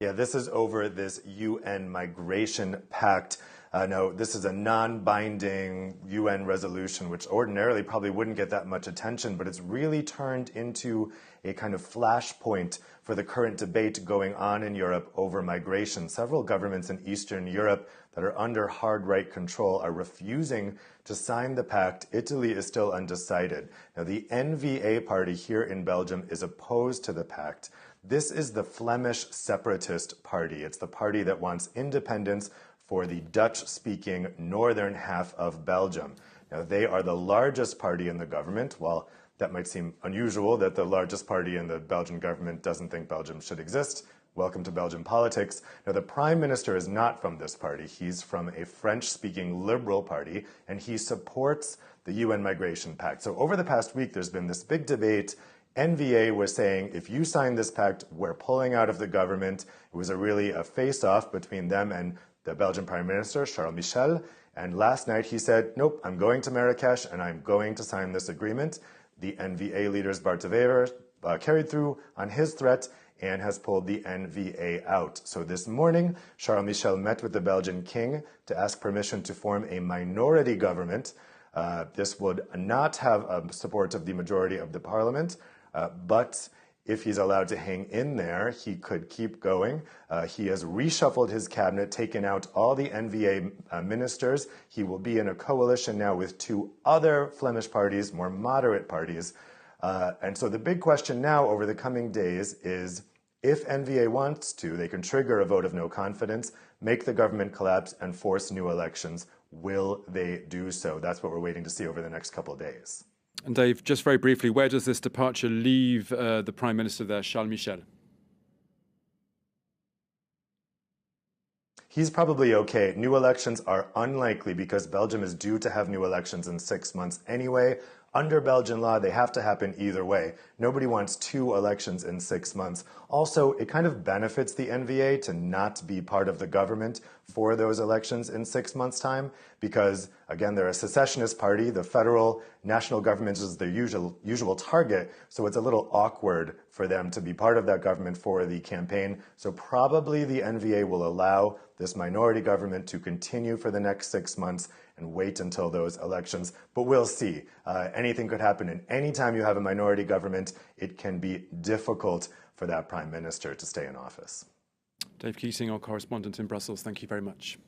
Yeah, this is over this UN migration pact. No, this is a non-binding UN resolution, which ordinarily probably wouldn't get that much attention, but it's really turned into a kind of flashpoint for the current debate going on in Europe over migration. Several governments in Eastern Europe that are under hard right control are refusing to sign the pact. Italy is still undecided. Now, the NVA party here in Belgium is opposed to the pact. This is the Flemish separatist party. It's the party that wants independence for the Dutch-speaking northern half of Belgium. Now, they are the largest party in the government. While that might seem unusual that the largest party in the Belgian government doesn't think Belgium should exist, welcome to Belgian politics. Now, the prime minister is not from this party. He's from a French-speaking liberal party, and he supports the UN Migration Pact. So over the past week, there's been this big debate. NVA was saying, if you sign this pact, we're pulling out of the government. It was really a face-off between them and the Belgian Prime Minister, Charles Michel. And last night he said, nope, I'm going to Marrakesh and I'm going to sign this agreement. The NVA leader's Bart de Wever carried through on his threat and has pulled the NVA out. So this morning, Charles Michel met with the Belgian king to ask permission to form a minority government. This would not have support of the majority of the parliament, but if he's allowed to hang in there, he could keep going. He has reshuffled his cabinet, taken out all the NVA ministers. He will be in a coalition now with two other Flemish parties, more moderate parties. And so the big question now over the coming days is, if NVA wants to, they can trigger a vote of no confidence, make the government collapse, and force new elections. Will they do so? That's what we're waiting to see over the next couple of days. And Dave, just very briefly, where does this departure leave the Prime Minister there, Charles Michel? He's probably okay. New elections are unlikely because Belgium is due to have new elections in 6 months anyway. Under Belgian law, they have to happen either way. Nobody wants two elections in 6 months. Also, it kind of benefits the NVA to not be part of the government for those elections in 6 months' time because, again, they're a secessionist party. The federal national government is their usual target, so it's a little awkward for them to be part of that government for the campaign. So probably the NVA will allow this minority government to continue for the next 6 months and wait until those elections. But we'll see. Anything could happen, and anytime you have a minority government, it can be difficult for that prime minister to stay in office. Dave Keating, our correspondent in Brussels, thank you very much.